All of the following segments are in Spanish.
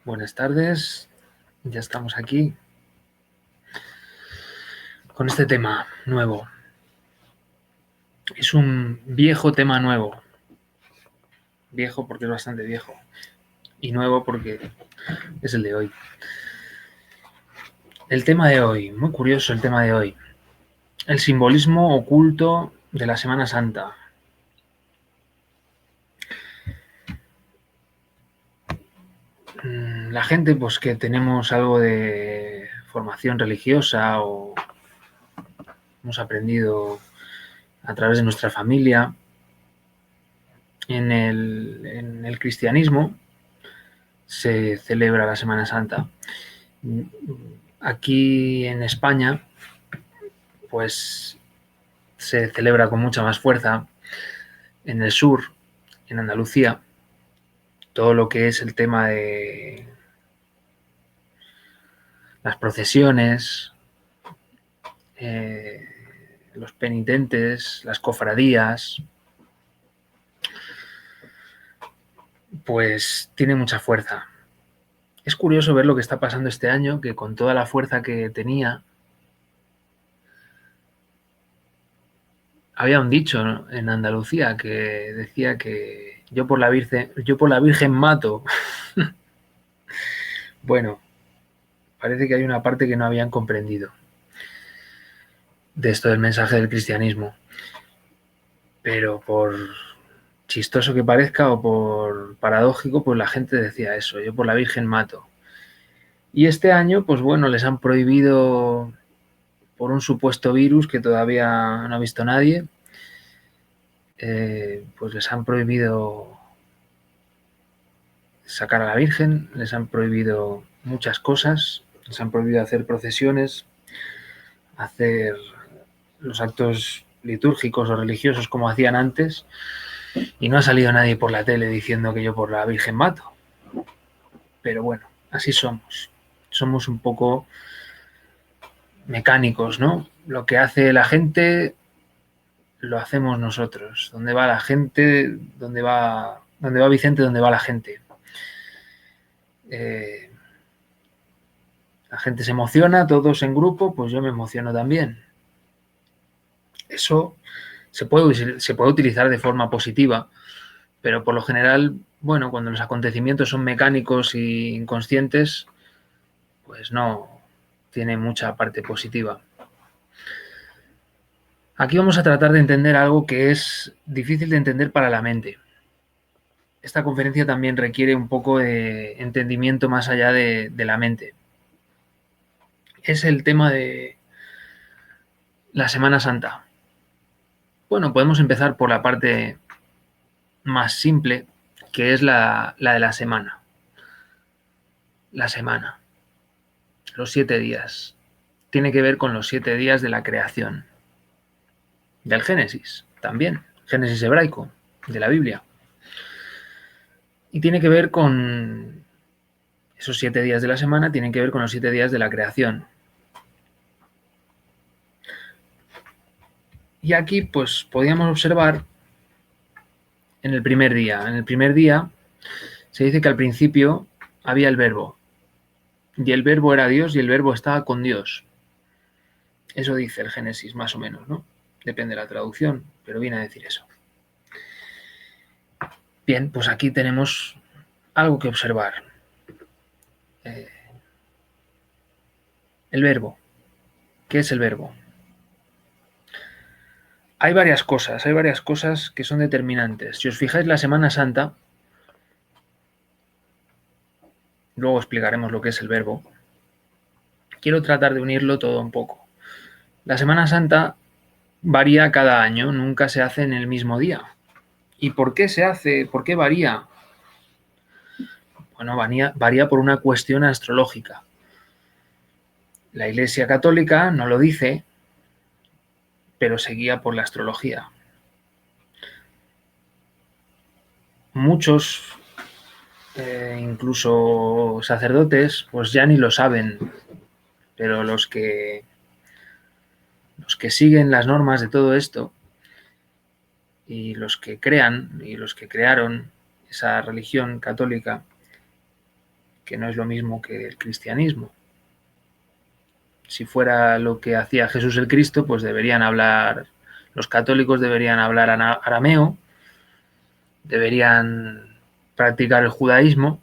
Buenas tardes, ya estamos aquí con este tema nuevo. Es un viejo tema nuevo. Viejo porque es bastante viejo y nuevo porque es el de hoy. El tema de hoy, muy curioso el tema de hoy. El simbolismo oculto de la Semana Santa. La gente pues que tenemos algo de formación religiosa o hemos aprendido a través de nuestra familia en el cristianismo se celebra la Semana Santa. Aquí en España pues se celebra con mucha más fuerza. En el sur, en Andalucía, todo lo que es el tema de las procesiones, los penitentes, las cofradías, pues tiene mucha fuerza. Es curioso ver lo que está pasando este año, que con toda la fuerza que tenía, había un dicho, ¿no?, en Andalucía que decía que yo por la Virgen mato. Bueno, parece que hay una parte que no habían comprendido de esto del mensaje del cristianismo. Pero por chistoso que parezca o por paradójico, pues la gente decía eso, yo por la Virgen mato. Y este año, pues bueno, les han prohibido por un supuesto virus que todavía no ha visto nadie, pues les han prohibido sacar a la Virgen, les han prohibido muchas cosas, les han prohibido hacer procesiones, hacer los actos litúrgicos o religiosos como hacían antes, y no ha salido nadie por la tele diciendo que yo por la Virgen mato. Pero bueno, así somos. Somos un poco mecánicos, ¿no? Lo que hace la gente lo hacemos nosotros. ¿Dónde va la gente? ¿Dónde va Vicente? ¿Dónde va la gente? La gente se emociona, todos en grupo, pues yo me emociono también. Eso se puede utilizar de forma positiva, pero por lo general, bueno, cuando los acontecimientos son mecánicos e inconscientes, pues no tiene mucha parte positiva. Aquí vamos a tratar de entender algo que es difícil de entender para la mente. Esta conferencia también requiere un poco de entendimiento más allá de la mente. Es el tema de la Semana Santa. Bueno, podemos empezar por la parte más simple, que es la de la semana. La semana. Los 7 días. Tiene que ver con los 7 días de la creación. Del Génesis, también. Génesis hebraico, de la Biblia. Y tiene que ver con esos 7 días de la semana, tienen que ver con los 7 días de la creación. Y aquí, pues, podíamos observar en el primer día. En el primer día se dice que al principio había el verbo. Y el verbo era Dios y el verbo estaba con Dios. Eso dice el Génesis, más o menos, ¿no? Depende de la traducción, pero viene a decir eso. Bien, pues aquí tenemos algo que observar. El verbo. ¿Qué es el verbo? Hay varias cosas que son determinantes. Si os fijáis, la Semana Santa, luego explicaremos lo que es el verbo, quiero tratar de unirlo todo un poco. La Semana Santa varía cada año, nunca se hace en el mismo día. ¿Y por qué se hace? ¿Por qué varía? Bueno, varía por una cuestión astrológica. La Iglesia Católica no lo dice, pero se guía por la astrología. Muchos, incluso sacerdotes, pues ya ni lo saben, pero los que siguen las normas de todo esto y los que crean y los que crearon esa religión católica que no es lo mismo que el cristianismo. Si fuera lo que hacía Jesús el Cristo, pues los católicos deberían hablar arameo, deberían practicar el judaísmo,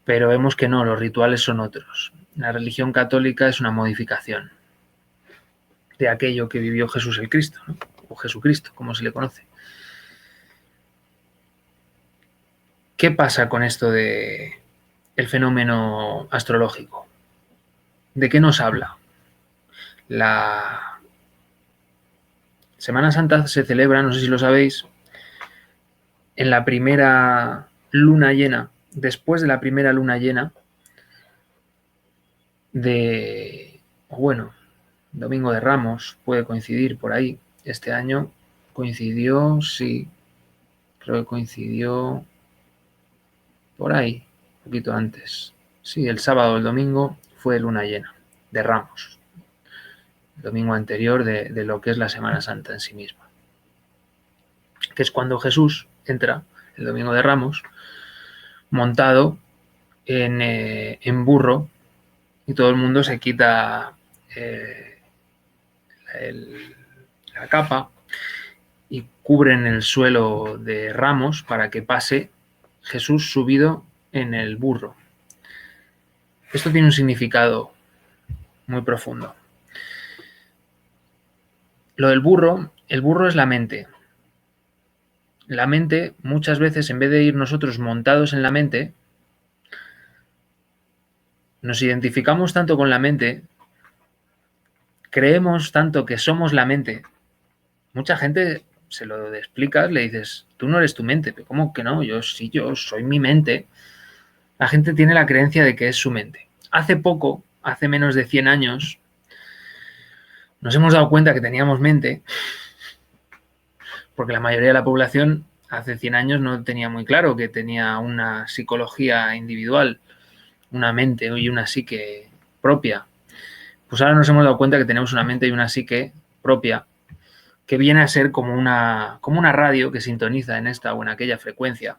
pero vemos que no, los rituales son otros. La religión católica es una modificación de aquello que vivió Jesús el Cristo, ¿no? O Jesucristo, como se le conoce. ¿Qué pasa con esto de el fenómeno astrológico? ¿De qué nos habla? La Semana Santa se celebra, no sé si lo sabéis, en la primera luna llena, después de la primera luna llena Domingo de Ramos, puede coincidir por ahí. Este año coincidió, sí, creo que coincidió por ahí, un poquito antes. Sí, el sábado o el domingo fue luna llena de Ramos, el domingo anterior de lo que es la Semana Santa en sí misma, que es cuando Jesús entra, el domingo de Ramos, montado en burro, y todo el mundo se quita la capa y cubren el suelo de ramos para que pase Jesús subido en el burro. Esto tiene un significado muy profundo. Lo del burro, el burro es la mente. La mente, muchas veces, en vez de ir nosotros montados en la mente, nos identificamos tanto con la mente, creemos tanto que somos la mente. Mucha gente se lo explicas, le dices, tú no eres tu mente, pero ¿cómo que no? Yo soy mi mente. La gente tiene la creencia de que es su mente. Hace poco, hace menos de 100 años, nos hemos dado cuenta que teníamos mente, porque la mayoría de la población hace 100 años no tenía muy claro que tenía una psicología individual, una mente y una psique propia. Pues ahora nos hemos dado cuenta que tenemos una mente y una psique propia, que viene a ser como una radio que sintoniza en esta o en aquella frecuencia.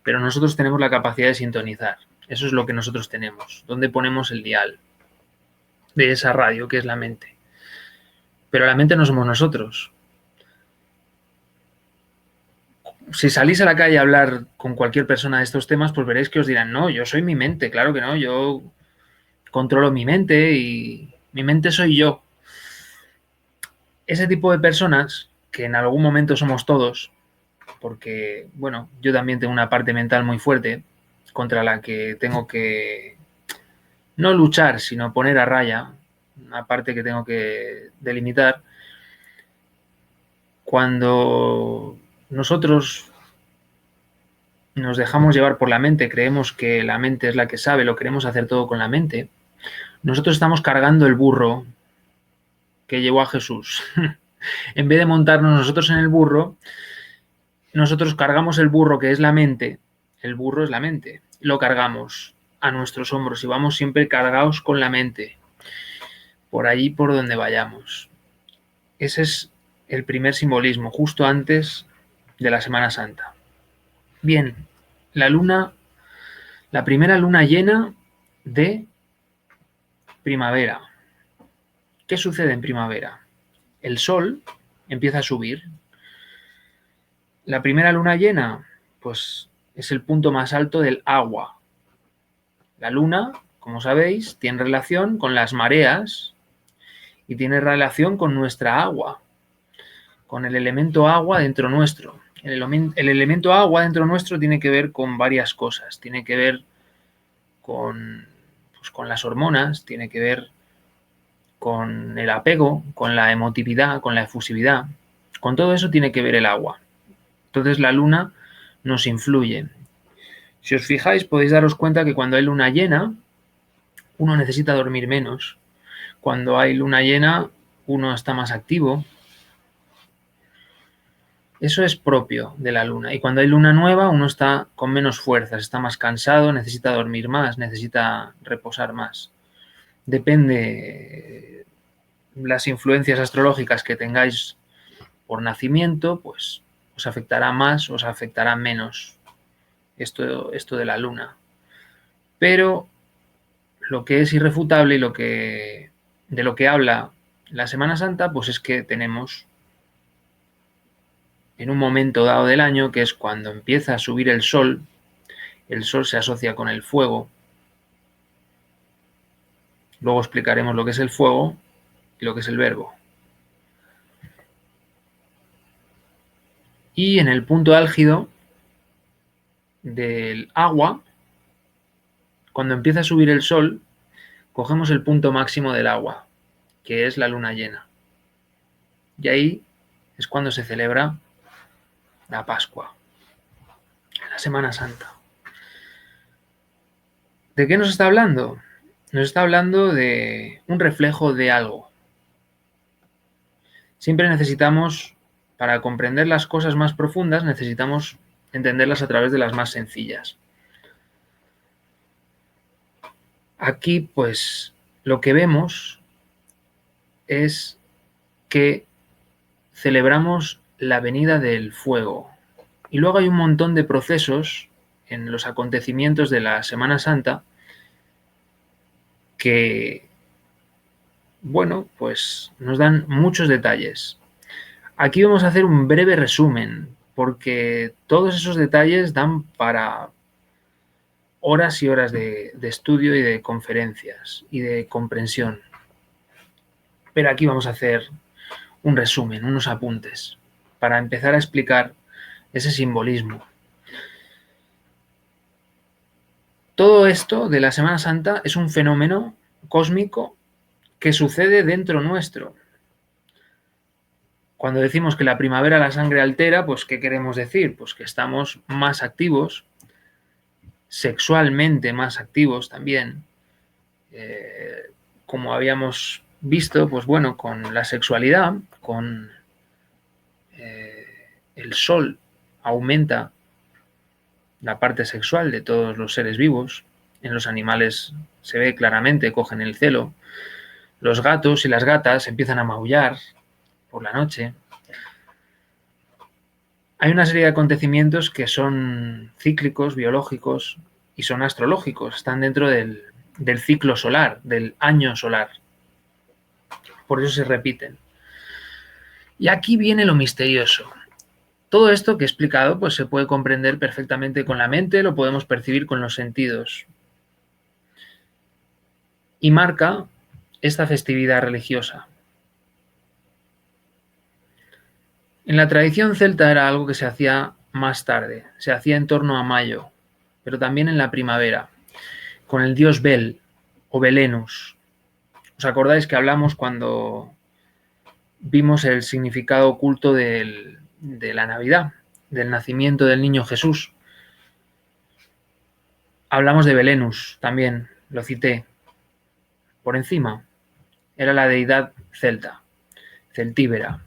Pero nosotros tenemos la capacidad de sintonizar. Eso es lo que nosotros tenemos. ¿Dónde ponemos el dial de esa radio que es la mente? Pero la mente no somos nosotros. Si salís a la calle a hablar con cualquier persona de estos temas, pues veréis que os dirán, no, yo soy mi mente, claro que no, yo controlo mi mente y mi mente soy yo. Ese tipo de personas, que en algún momento somos todos, porque, bueno, yo también tengo una parte mental muy fuerte contra la que tengo que no luchar, sino poner a raya, una parte que tengo que delimitar. Cuando nosotros nos dejamos llevar por la mente, creemos que la mente es la que sabe, lo queremos hacer todo con la mente, nosotros estamos cargando el burro que llevó a Jesús. En vez de montarnos nosotros en el burro, nosotros cargamos el burro que es la mente, el burro es la mente, lo cargamos a nuestros hombros y vamos siempre cargados con la mente, por allí por donde vayamos. Ese es el primer simbolismo, justo antes de la Semana Santa. Bien, la primera luna llena de primavera. ¿Qué sucede en primavera? El sol empieza a subir. La primera luna llena, pues es el punto más alto del agua. La luna, como sabéis, tiene relación con las mareas y tiene relación con nuestra agua, con el elemento agua dentro nuestro. El elemento agua dentro nuestro tiene que ver con varias cosas. Tiene que ver con las hormonas, tiene que ver con el apego, con la emotividad, con la efusividad. Con todo eso tiene que ver el agua. Entonces la luna nos influye. Si os fijáis, podéis daros cuenta que cuando hay luna llena, uno necesita dormir menos. Cuando hay luna llena, uno está más activo. Eso es propio de la luna. Y cuando hay luna nueva, uno está con menos fuerzas, está más cansado, necesita dormir más, necesita reposar más. Depende las influencias astrológicas que tengáis por nacimiento, pues os afectará más, os afectará menos esto de la luna. Pero lo que es irrefutable y de lo que habla la Semana Santa, pues es que tenemos en un momento dado del año, que es cuando empieza a subir el sol se asocia con el fuego. Luego explicaremos lo que es el fuego y lo que es el verbo. Y en el punto álgido del agua, cuando empieza a subir el sol, cogemos el punto máximo del agua, que es la luna llena. Y ahí es cuando se celebra la Pascua, la Semana Santa. ¿De qué nos está hablando? Nos está hablando de un reflejo de algo. Siempre necesitamos, para comprender las cosas más profundas, necesitamos entenderlas a través de las más sencillas. Aquí, pues, lo que vemos es que celebramos la venida del fuego. Y luego hay un montón de procesos en los acontecimientos de la Semana Santa que, bueno, pues nos dan muchos detalles. Aquí vamos a hacer un breve resumen, porque todos esos detalles dan para horas y horas de estudio y de conferencias y de comprensión. Pero aquí vamos a hacer un resumen, unos apuntes, para empezar a explicar ese simbolismo. Todo esto de la Semana Santa es un fenómeno cósmico que sucede dentro nuestro. Cuando decimos que la primavera la sangre altera, pues ¿qué queremos decir? Pues que estamos más activos, sexualmente más activos también, como habíamos visto, pues bueno, con la sexualidad, con el sol aumenta la parte sexual de todos los seres vivos. En los animales se ve claramente, cogen el celo. Los gatos y las gatas empiezan a maullar por la noche. Hay una serie de acontecimientos que son cíclicos, biológicos y son astrológicos. Están dentro del ciclo solar, del año solar. Por eso se repiten. Y aquí viene lo misterioso. Todo esto que he explicado pues se puede comprender perfectamente con la mente, lo podemos percibir con los sentidos. Y marca esta festividad religiosa. En la tradición celta era algo que se hacía más tarde, se hacía en torno a mayo, pero también en la primavera, con el dios Bel o Belenus. ¿Os acordáis que hablamos cuando vimos el significado oculto de la Navidad, del nacimiento del niño Jesús? Hablamos de Belenus también, lo cité por encima. Era la deidad celta, celtíbera,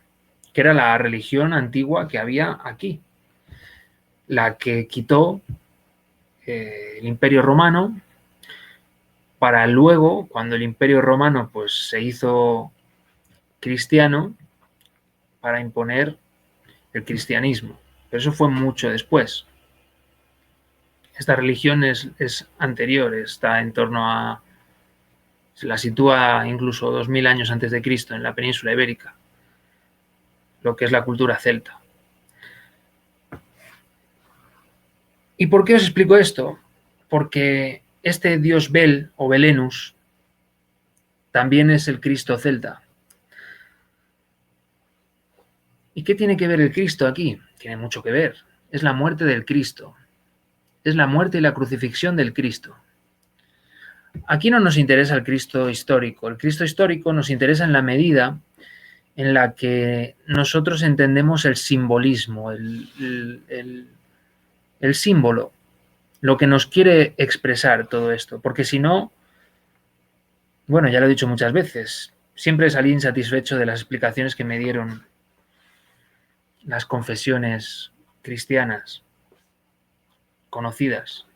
que era la religión antigua que había aquí, la que quitó el Imperio Romano para luego, cuando el Imperio Romano pues se hizo cristiano, para imponer el cristianismo. Pero eso fue mucho después. Esta religión es anterior, está en torno a, se la sitúa incluso 2000 años antes de Cristo en la península ibérica, lo que es la cultura celta. ¿Y por qué os explico esto? Porque este dios Bel o Belenus también es el Cristo celta. ¿Y qué tiene que ver el Cristo aquí? Tiene mucho que ver. Es la muerte del Cristo. Es la muerte y la crucifixión del Cristo. Aquí no nos interesa el Cristo histórico. El Cristo histórico nos interesa en la medida en la que nosotros entendemos el simbolismo, el símbolo, lo que nos quiere expresar todo esto. Porque si no, bueno, ya lo he dicho muchas veces, siempre salí insatisfecho de las explicaciones que me dieron las confesiones cristianas conocidas,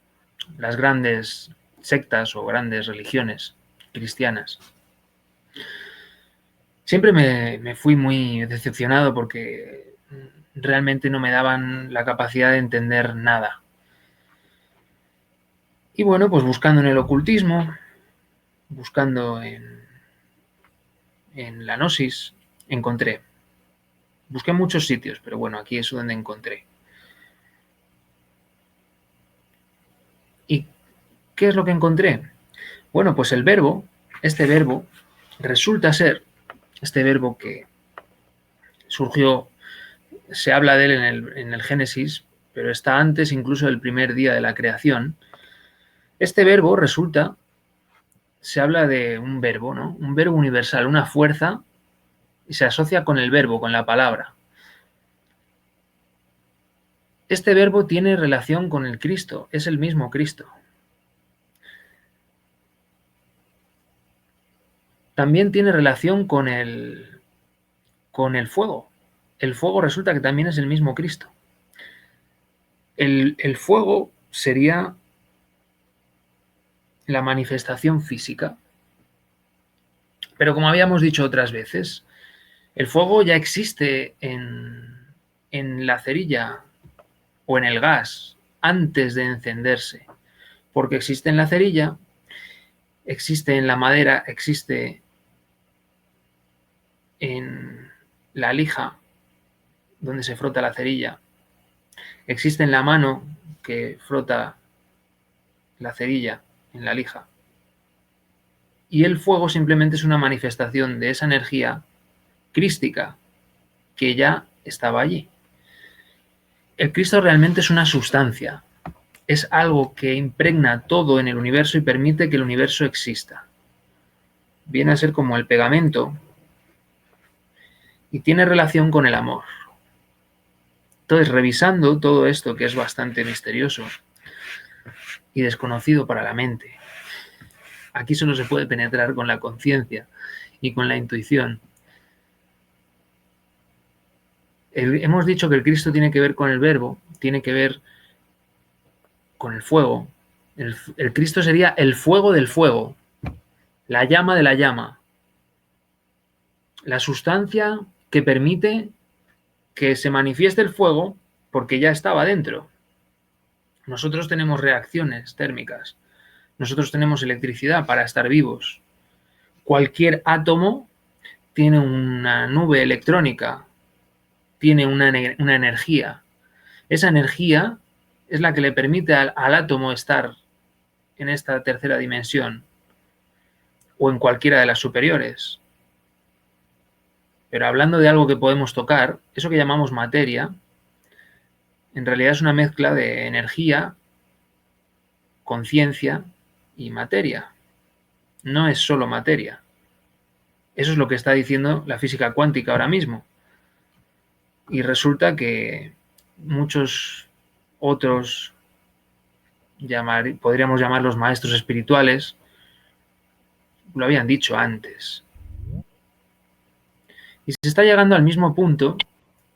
las grandes sectas o grandes religiones cristianas. Siempre me fui muy decepcionado porque realmente no me daban la capacidad de entender nada. Y bueno, pues buscando en el ocultismo, buscando en la gnosis, encontré. Busqué en muchos sitios, pero bueno, aquí es donde encontré. ¿Y qué es lo que encontré? Bueno, pues el verbo, este verbo, resulta ser, este verbo que surgió, se habla de él en el Génesis, pero está antes incluso del primer día de la creación. Este verbo resulta, se habla de un verbo, ¿no? Un verbo universal, una fuerza, y se asocia con el verbo, con la palabra. Este verbo tiene relación con el Cristo, es el mismo Cristo. También tiene relación con el fuego. El fuego resulta que también es el mismo Cristo. El fuego sería la manifestación física. Pero como habíamos dicho otras veces, el fuego ya existe en la cerilla o en el gas antes de encenderse, porque existe en la cerilla, existe en la madera, existe en la lija donde se frota la cerilla, existe en la mano que frota la cerilla en la lija. Y el fuego simplemente es una manifestación de esa energía crística que ya estaba allí. El Cristo realmente es una sustancia, es algo que impregna todo en el universo y permite que el universo exista. Viene a ser como el pegamento y tiene relación con el amor. Entonces, revisando todo esto que es bastante misterioso y desconocido para la mente, aquí solo se puede penetrar con la conciencia y con la intuición. Hemos dicho que el Cristo tiene que ver con el verbo, tiene que ver con el fuego. El Cristo sería el fuego del fuego, la llama de la llama, la sustancia que permite que se manifieste el fuego porque ya estaba dentro. Nosotros tenemos reacciones térmicas, nosotros tenemos electricidad para estar vivos. Cualquier átomo tiene una nube electrónica, tiene una energía. Esa energía es la que le permite al átomo estar en esta tercera dimensión o en cualquiera de las superiores. Pero hablando de algo que podemos tocar, eso que llamamos materia, en realidad es una mezcla de energía, conciencia y materia. No es solo materia. Eso es lo que está diciendo la física cuántica ahora mismo. Y resulta que muchos otros, podríamos llamarlos maestros espirituales, lo habían dicho antes. Y se está llegando al mismo punto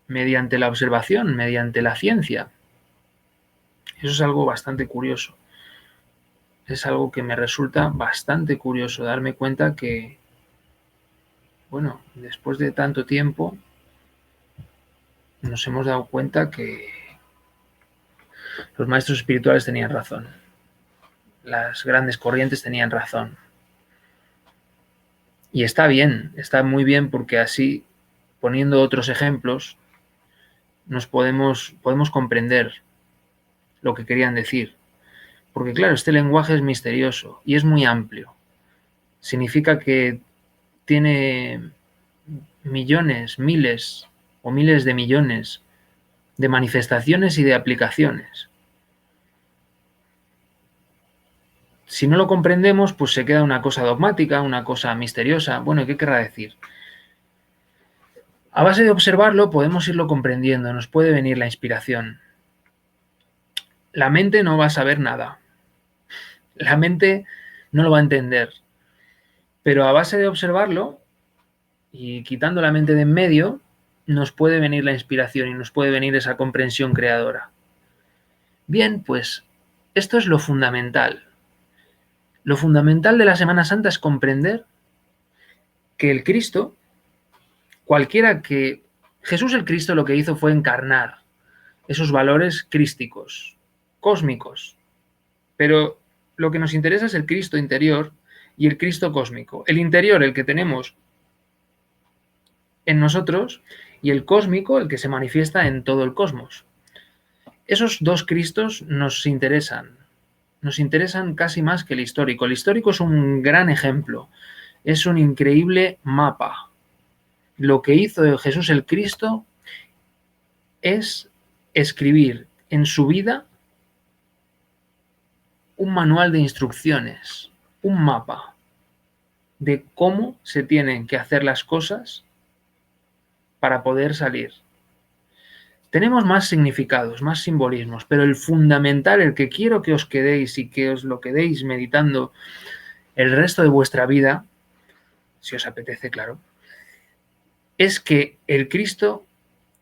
mediante la observación, mediante la ciencia. Eso es algo bastante curioso. Es algo que me resulta bastante curioso darme cuenta que, bueno, después de tanto tiempo nos hemos dado cuenta que los maestros espirituales tenían razón. Las grandes corrientes tenían razón. Y está bien, está muy bien porque así, poniendo otros ejemplos, podemos comprender lo que querían decir. Porque claro, este lenguaje es misterioso y es muy amplio. Significa que tiene millones, miles o miles de millones de manifestaciones y de aplicaciones. Si no lo comprendemos, pues se queda una cosa dogmática, una cosa misteriosa. Bueno, ¿qué querrá decir? A base de observarlo podemos irlo comprendiendo, nos puede venir la inspiración. La mente no va a saber nada. La mente no lo va a entender. Pero a base de observarlo y quitando la mente de en medio, nos puede venir la inspiración y nos puede venir esa comprensión creadora. Bien, pues esto es lo fundamental. Lo fundamental de la Semana Santa es comprender que el Cristo, cualquiera que... Jesús el Cristo lo que hizo fue encarnar esos valores crísticos, cósmicos. Pero lo que nos interesa es el Cristo interior y el Cristo cósmico. El interior, el que tenemos en nosotros, y el cósmico, el que se manifiesta en todo el cosmos. Esos dos Cristos nos interesan casi más que el histórico. El histórico es un gran ejemplo, es un increíble mapa. Lo que hizo Jesús el Cristo es escribir en su vida un manual de instrucciones, un mapa de cómo se tienen que hacer las cosas para poder salir. Tenemos más significados, más simbolismos, pero el fundamental, el que quiero que os quedéis y que os lo quedéis meditando el resto de vuestra vida, si os apetece, claro, es que el Cristo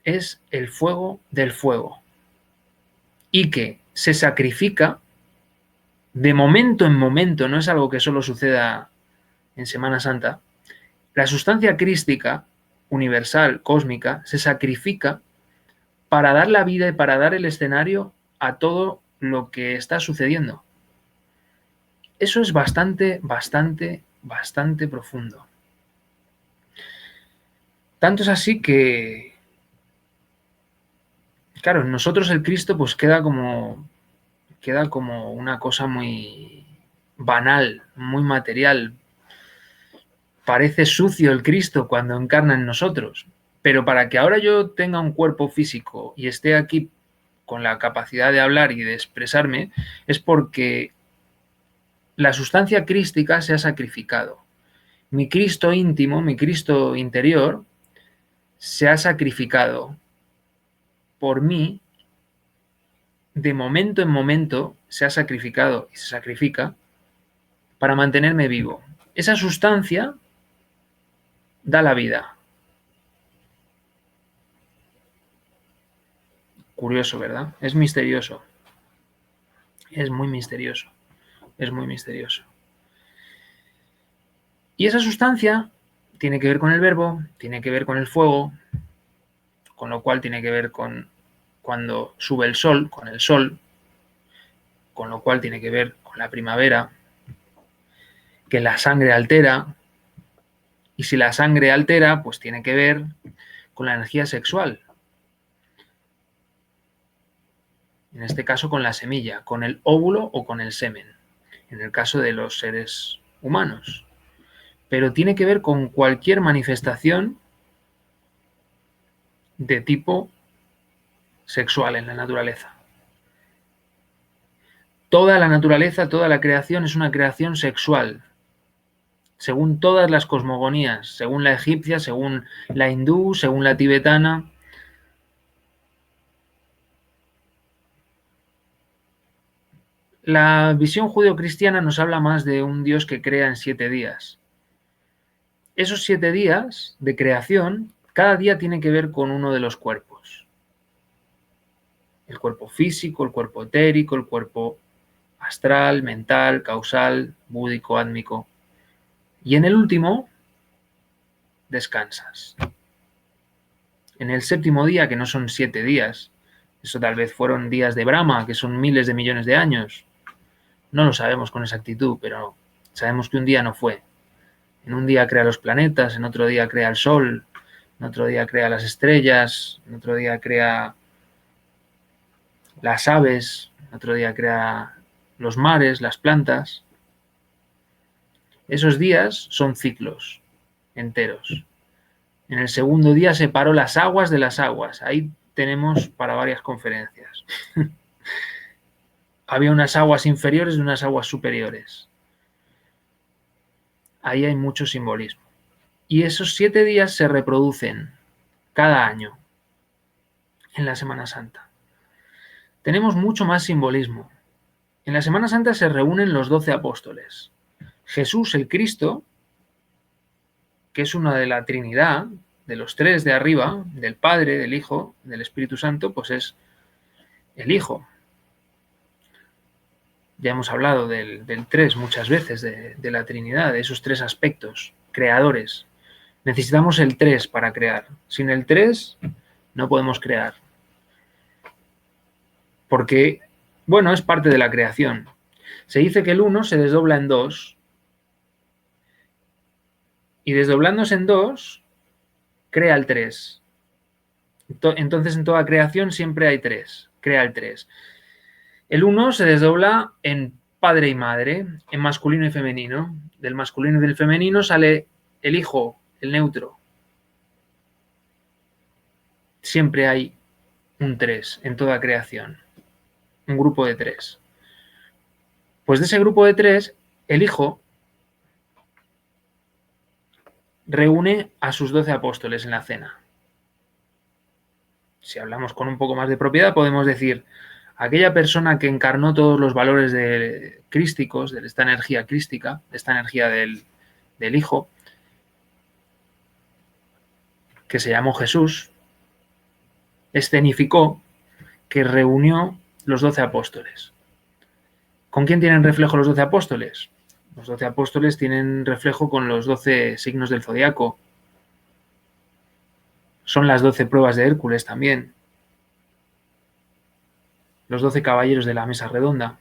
es el fuego del fuego y que se sacrifica de momento en momento, no es algo que solo suceda en Semana Santa. La sustancia crística, universal, cósmica, se sacrifica para dar la vida y para dar el escenario a todo lo que está sucediendo. Eso es bastante profundo. Tanto es así que, claro, en nosotros el Cristo pues queda como una cosa muy banal, muy material. Parece sucio el Cristo cuando encarna en nosotros, pero para que ahora yo tenga un cuerpo físico y esté aquí con la capacidad de hablar y de expresarme, es porque la sustancia crística se ha sacrificado. Mi Cristo íntimo, mi Cristo interior, se ha sacrificado por mí, de momento en momento se ha sacrificado y se sacrifica para mantenerme vivo. Esa sustancia da la vida. Curioso, ¿verdad? Es misterioso. Es muy misterioso. Es muy misterioso. Y esa sustancia tiene que ver con el verbo, tiene que ver con el fuego, con lo cual tiene que ver con cuando sube el sol, con el sol, con lo cual tiene que ver con la primavera, que la sangre altera, y si la sangre altera, pues tiene que ver con la energía sexual. En este caso con la semilla, con el óvulo o con el semen, en el caso de los seres humanos. Pero tiene que ver con cualquier manifestación de tipo sexual en la naturaleza. Toda la naturaleza, toda la creación es una creación sexual, según todas las cosmogonías, según la egipcia, según la hindú, según la tibetana. La visión judeocristiana nos habla más de un Dios que crea en 7 días. Esos 7 días de creación, cada día tiene que ver con uno de los cuerpos. El cuerpo físico, el cuerpo etérico, el cuerpo astral, mental, causal, búdico, átmico. Y en el último, descansas. En el 7º día, que no son 7 días, eso tal vez fueron días de Brahma, que son miles de millones de años. No lo sabemos con exactitud, pero sabemos que un día no fue. En un día crea los planetas, en otro día crea el Sol, en otro día crea las estrellas, en otro día crea las aves, en otro día crea los mares, las plantas. Esos días son ciclos enteros. En el 2º día separó las aguas de las aguas. Ahí tenemos para varias conferencias. Había unas aguas inferiores y unas aguas superiores. Ahí hay mucho simbolismo. Y esos 7 días se reproducen cada año en la Semana Santa. Tenemos mucho más simbolismo. En la Semana Santa se reúnen los 12 apóstoles. Jesús, el Cristo, que es una de la Trinidad, de los 3 de arriba, del Padre, del Hijo, del Espíritu Santo, pues es el Hijo. Ya hemos hablado del 3 muchas veces, de la Trinidad, de esos 3 aspectos creadores. Necesitamos el 3 para crear. Sin el 3 no podemos crear. Porque, bueno, es parte de la creación. Se dice que el 1 se desdobla en 2 y desdoblándose en 2 crea el 3. Entonces en toda creación siempre hay 3, crea el 3. El 1 se desdobla en padre y madre, en masculino y femenino. Del masculino y del femenino sale el hijo, el neutro. Siempre hay un 3 en toda creación, un grupo de 3. Pues de ese grupo de 3, el hijo reúne a sus 12 apóstoles en la cena. Si hablamos con un poco más de propiedad, podemos decir, aquella persona que encarnó todos los valores crísticos, de esta energía crística, de esta energía del Hijo, que se llamó Jesús, escenificó que reunió los 12 apóstoles. ¿Con quién tienen reflejo los 12 apóstoles? Los 12 apóstoles tienen reflejo con los 12 signos del zodiaco. Son las 12 pruebas de Hércules también. Los 12 caballeros de la mesa redonda.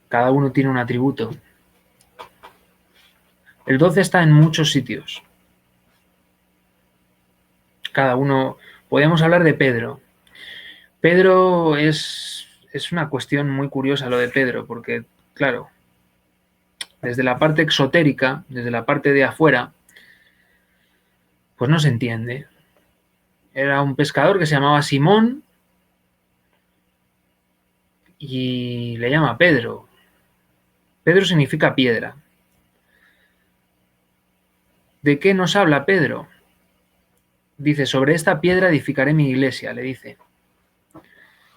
Cada uno tiene un atributo. El 12 está en muchos sitios. Cada uno... Podemos hablar de Pedro. Pedro es una cuestión muy curiosa lo de Pedro, porque, claro, desde la parte exotérica, desde la parte de afuera, pues no se entiende. Era un pescador que se llamaba Simón y le llama Pedro. Pedro significa piedra. ¿De qué nos habla Pedro? Dice, sobre esta piedra edificaré mi iglesia, le dice.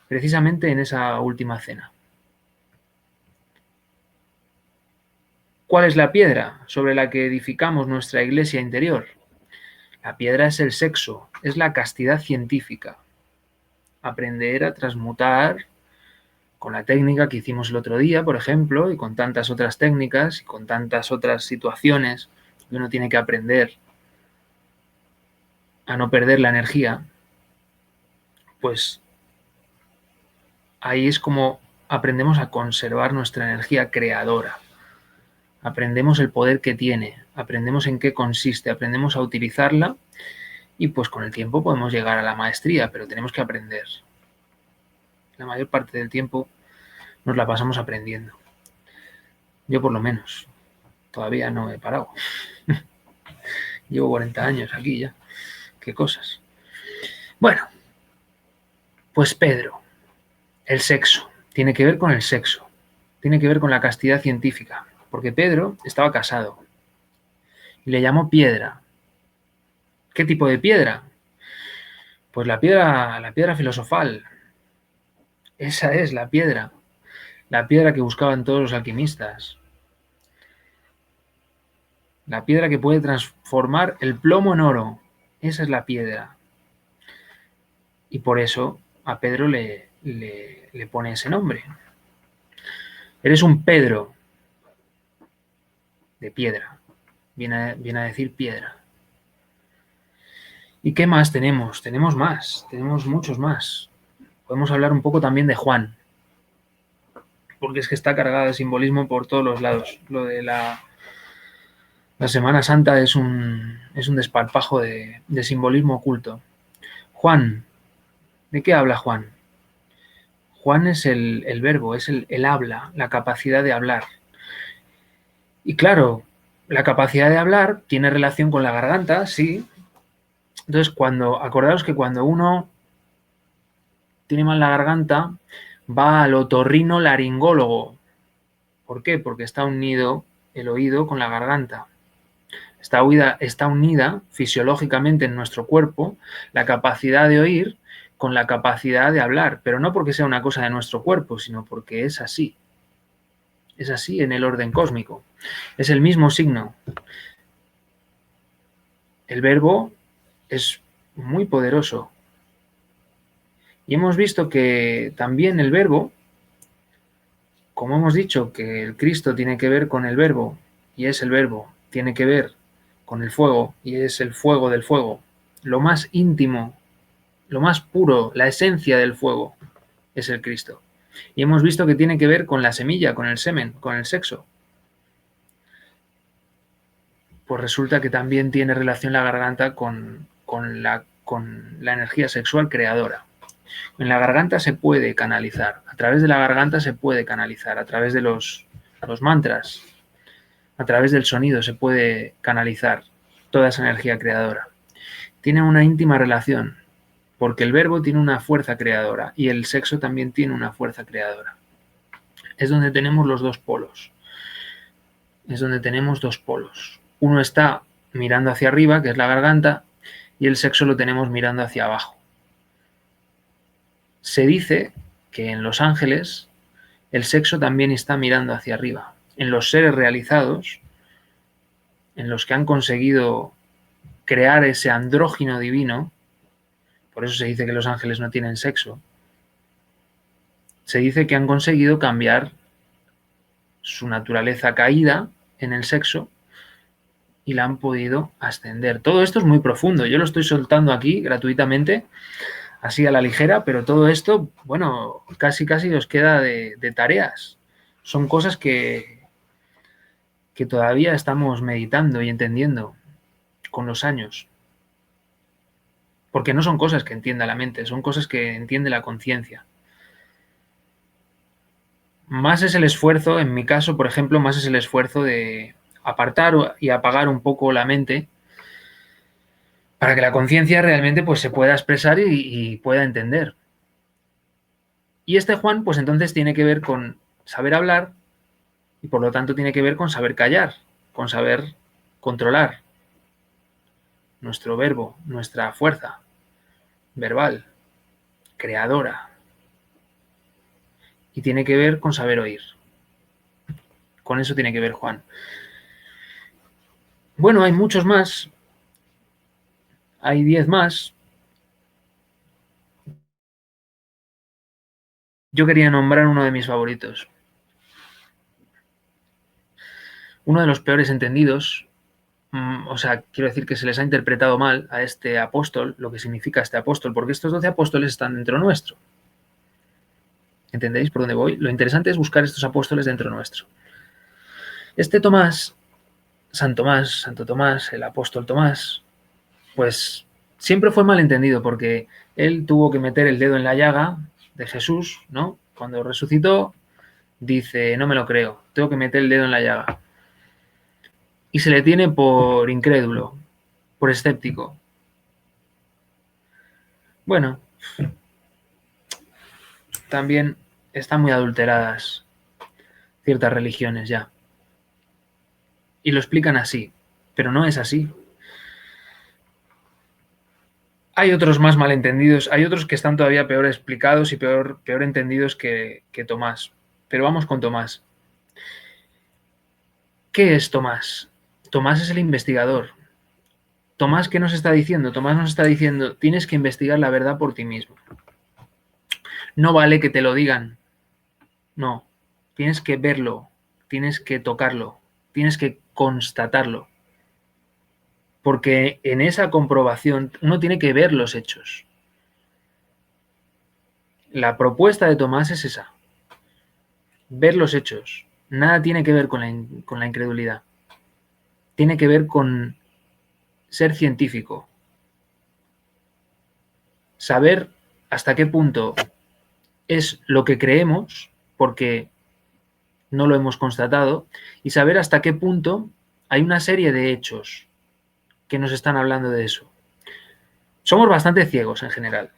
Precisamente en esa última cena. ¿Cuál es la piedra sobre la que edificamos nuestra iglesia interior? La piedra es el sexo, es la castidad científica. Aprender a transmutar con la técnica que hicimos el otro día, por ejemplo, y con tantas otras técnicas y con tantas otras situaciones que uno tiene que aprender a no perder la energía, pues ahí es como aprendemos a conservar nuestra energía creadora. Aprendemos el poder que tiene, aprendemos en qué consiste, aprendemos a utilizarla y pues con el tiempo podemos llegar a la maestría, pero tenemos que aprender. La mayor parte del tiempo nos la pasamos aprendiendo. Yo por lo menos, todavía no he parado. Llevo 40 años aquí ya. Qué cosas. Bueno, pues Pedro, el sexo, tiene que ver con el sexo, tiene que ver con la castidad científica, porque Pedro estaba casado y le llamó piedra. ¿Qué tipo de piedra? Pues la piedra filosofal. Esa es la piedra que buscaban todos los alquimistas. La piedra que puede transformar el plomo en oro. Esa es la piedra. Y por eso a Pedro le pone ese nombre. Eres un Pedro de piedra. Viene a decir piedra. ¿Y qué más tenemos? Tenemos más, tenemos muchos más. Podemos hablar un poco también de Juan, porque es que está cargada de simbolismo por todos los lados. Lo de la Semana Santa es un desparpajo de simbolismo oculto. Juan, ¿de qué habla Juan? Juan es el verbo, es el habla, la capacidad de hablar. Y claro, la capacidad de hablar tiene relación con la garganta, sí. Entonces, acordaos que cuando uno tiene mal la garganta, va al otorrino laringólogo. ¿Por qué? Porque está unido el oído con la garganta. Está unida fisiológicamente en nuestro cuerpo la capacidad de oír con la capacidad de hablar, pero no porque sea una cosa de nuestro cuerpo, sino porque es así. Es así en el orden cósmico. Es el mismo signo. El verbo es muy poderoso. Y hemos visto que también el verbo, como hemos dicho que el Cristo tiene que ver con el verbo, y es el verbo, tiene que ver con el fuego, y es el fuego del fuego, lo más íntimo, lo más puro, la esencia del fuego, es el Cristo. Y hemos visto que tiene que ver con la semilla, con el semen, con el sexo. Pues resulta que también tiene relación la garganta con la energía sexual creadora. En la garganta se puede canalizar, a través de la garganta se puede canalizar, a través de los mantras, a través del sonido se puede canalizar toda esa energía creadora. Tiene una íntima relación, porque el verbo tiene una fuerza creadora y el sexo también tiene una fuerza creadora. Es donde tenemos los dos polos. Es donde tenemos dos polos. Uno está mirando hacia arriba, que es la garganta, y el sexo lo tenemos mirando hacia abajo. Se dice que en los ángeles el sexo también está mirando hacia arriba. En los seres realizados, en los que han conseguido crear ese andrógino divino, por eso se dice que los ángeles no tienen sexo, se dice que han conseguido cambiar su naturaleza caída en el sexo y la han podido ascender. Todo esto es muy profundo, yo lo estoy soltando aquí gratuitamente, así a la ligera, pero todo esto, bueno, casi os queda de tareas. Son cosas que todavía estamos meditando y entendiendo con los años. Porque no son cosas que entienda la mente, son cosas que entiende la conciencia. Más es el esfuerzo, en mi caso, por ejemplo, más es el esfuerzo de apartar y apagar un poco la mente para que la conciencia realmente pues, se pueda expresar y pueda entender. Y este Juan, pues entonces tiene que ver con saber hablar y por lo tanto tiene que ver con saber callar, con saber controlar nuestro verbo, nuestra fuerza verbal, creadora. Y tiene que ver con saber oír. Con eso tiene que ver Juan. Bueno, hay muchos más. Hay 10 más. Yo quería nombrar uno de mis favoritos. Uno de los peores entendidos, o sea, quiero decir que se les ha interpretado mal a este apóstol, lo que significa este apóstol, porque estos 12 apóstoles están dentro nuestro. ¿Entendéis por dónde voy? Lo interesante es buscar estos apóstoles dentro nuestro. Este Tomás, Santo Tomás, el apóstol Tomás, pues siempre fue mal entendido porque él tuvo que meter el dedo en la llaga de Jesús, ¿no? Cuando resucitó, dice, no me lo creo, tengo que meter el dedo en la llaga. Y se le tiene por incrédulo, por escéptico. Bueno, también están muy adulteradas ciertas religiones ya. Y lo explican así, pero no es así. Hay otros más malentendidos, hay otros que están todavía peor explicados y peor entendidos que Tomás. Pero vamos con Tomás. ¿Qué es Tomás? Tomás es el investigador. Tomás, ¿qué nos está diciendo? Tomás nos está diciendo, tienes que investigar la verdad por ti mismo. No vale que te lo digan. No. Tienes que verlo, tienes que tocarlo, tienes que constatarlo. Porque en esa comprobación uno tiene que ver los hechos. La propuesta de Tomás es esa. Ver los hechos. Nada tiene que ver con la incredulidad. Tiene que ver con ser científico. Saber hasta qué punto es lo que creemos, porque no lo hemos constatado, y saber hasta qué punto hay una serie de hechos que nos están hablando de eso. Somos bastante ciegos en general,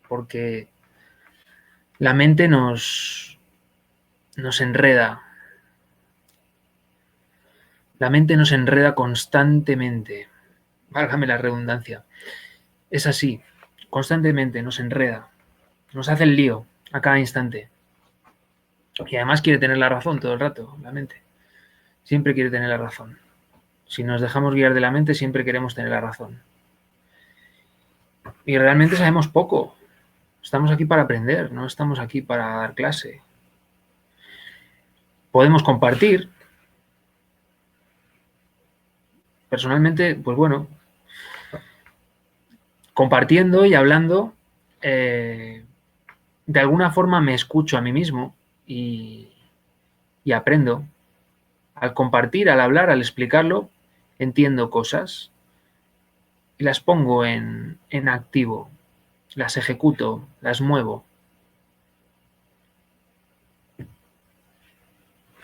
porque la mente nos enreda. La mente nos enreda constantemente. Válgame la redundancia. Es así, constantemente nos enreda. Nos hace el lío a cada instante. Y además quiere tener la razón todo el rato, la mente. Siempre quiere tener la razón. Si nos dejamos guiar de la mente, siempre queremos tener la razón. Y realmente sabemos poco. Estamos aquí para aprender, no estamos aquí para dar clase. Podemos compartir. Personalmente, pues bueno, compartiendo y hablando, de alguna forma me escucho a mí mismo y aprendo. Al compartir, al hablar, al explicarlo, entiendo cosas y las pongo en activo, las ejecuto, las muevo.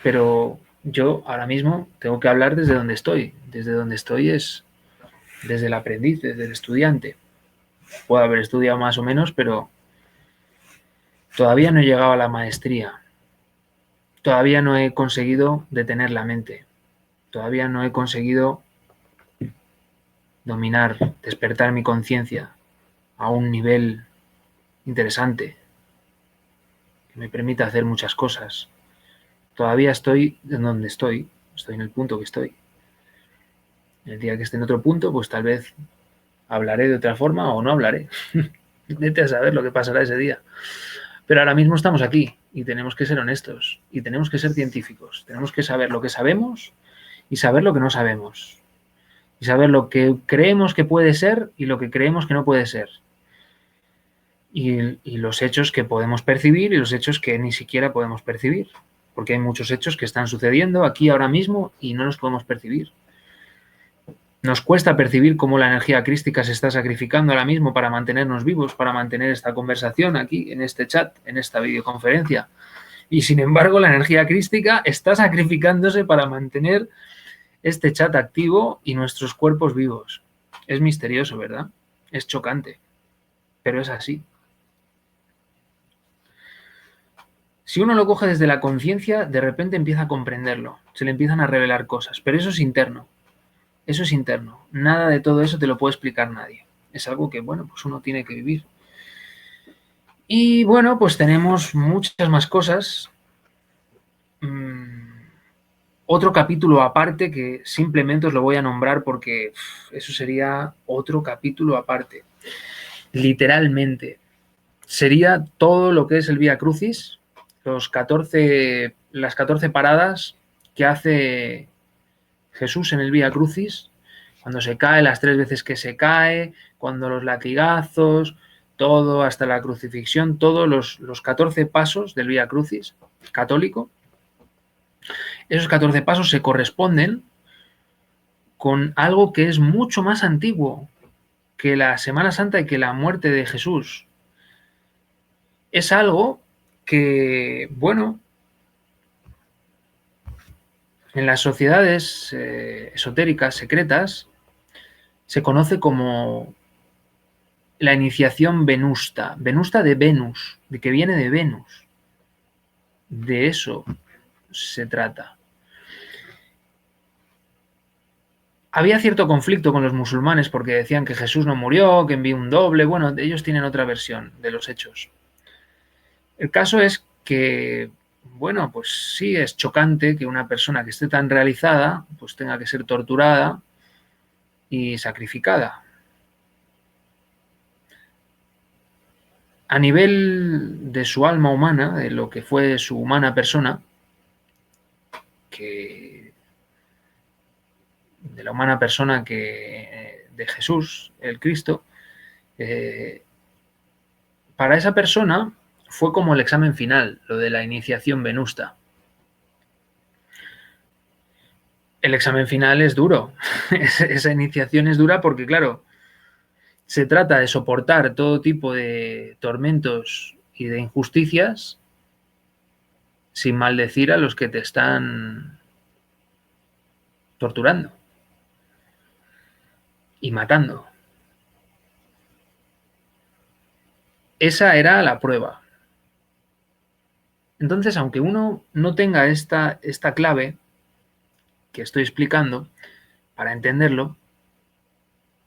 Pero yo ahora mismo tengo que hablar desde donde estoy. Desde donde estoy es desde el aprendiz, desde el estudiante. Puedo haber estudiado más o menos, pero todavía no he llegado a la maestría. Todavía no he conseguido detener la mente. Todavía no he conseguido dominar, despertar mi conciencia a un nivel interesante que me permita hacer muchas cosas. Todavía estoy en donde estoy en el punto que estoy. El día que esté en otro punto, pues tal vez hablaré de otra forma o no hablaré. Vete a saber lo que pasará ese día. Pero ahora mismo estamos aquí y tenemos que ser honestos y tenemos que ser científicos. Tenemos que saber lo que sabemos y saber lo que no sabemos. Y saber lo que creemos que puede ser y lo que creemos que no puede ser. Y los hechos que podemos percibir y los hechos que ni siquiera podemos percibir. Porque hay muchos hechos que están sucediendo aquí ahora mismo y no los podemos percibir. Nos cuesta percibir cómo la energía crística se está sacrificando ahora mismo para mantenernos vivos, para mantener esta conversación aquí, en este chat, en esta videoconferencia. Y sin embargo, la energía crística está sacrificándose para mantener este chat activo y nuestros cuerpos vivos. Es misterioso, ¿verdad? Es chocante, pero es así. Si uno lo coge desde la conciencia, de repente empieza a comprenderlo, se le empiezan a revelar cosas, pero eso es interno. Eso es interno. Nada de todo eso te lo puede explicar nadie. Es algo que, bueno, pues uno tiene que vivir. Y bueno, pues tenemos muchas más cosas. Otro capítulo aparte que simplemente os lo voy a nombrar porque eso sería otro capítulo aparte. Literalmente. Sería todo lo que es el Vía Crucis, las 14 paradas que hace Jesús en el Vía Crucis, cuando se cae, las 3 veces que se cae, cuando los latigazos, todo hasta la crucifixión, todos los 14 pasos del Vía Crucis católico. Esos 14 pasos se corresponden con algo que es mucho más antiguo que la Semana Santa y que la muerte de Jesús. Es algo que, bueno, en las sociedades esotéricas, secretas, se conoce como la iniciación venusta. Venusta de Venus, de que viene de Venus. De eso se trata. Había cierto conflicto con los musulmanes porque decían que Jesús no murió, que envió un doble. Bueno, ellos tienen otra versión de los hechos. El caso es que, bueno, pues sí es chocante que una persona que esté tan realizada pues tenga que ser torturada y sacrificada. A nivel de su alma humana, de lo que fue su humana persona, que de la humana persona que de Jesús, el Cristo, para esa persona fue como el examen final, lo de la iniciación venusta. El examen final es duro, esa iniciación es dura porque, claro, se trata de soportar todo tipo de tormentos y de injusticias sin maldecir a los que te están torturando y matando. Esa era la prueba. Entonces, aunque uno no tenga esta clave que estoy explicando para entenderlo,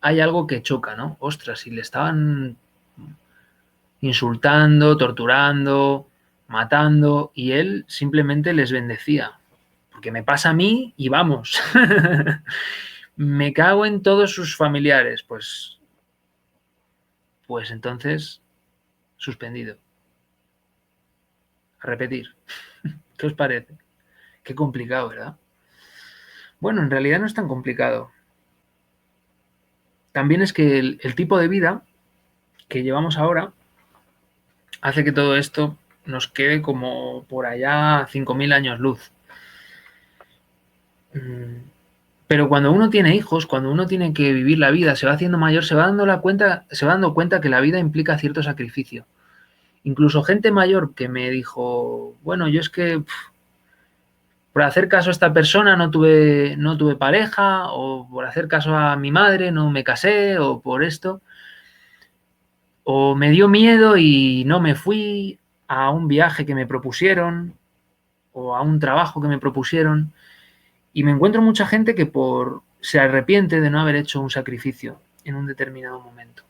hay algo que choca, ¿no? Ostras, si le estaban insultando, torturando, matando, y él simplemente les bendecía. Porque me pasa a mí y vamos. Me cago en todos sus familiares. Pues entonces, suspendido. A repetir. ¿Qué os parece? Qué complicado, ¿verdad? Bueno, en realidad no es tan complicado. También es que el tipo de vida que llevamos ahora hace que todo esto nos quede como por allá 5.000 años luz. Pero cuando uno tiene hijos, cuando uno tiene que vivir la vida, se va haciendo mayor, se va dando cuenta que la vida implica cierto sacrificio. Incluso gente mayor que me dijo, bueno, yo es que por hacer caso a esta persona no tuve pareja, o por hacer caso a mi madre no me casé, o por esto, o me dio miedo y no me fui a un viaje que me propusieron, o a un trabajo que me propusieron, y me encuentro mucha gente que se arrepiente de no haber hecho un sacrificio en un determinado momento.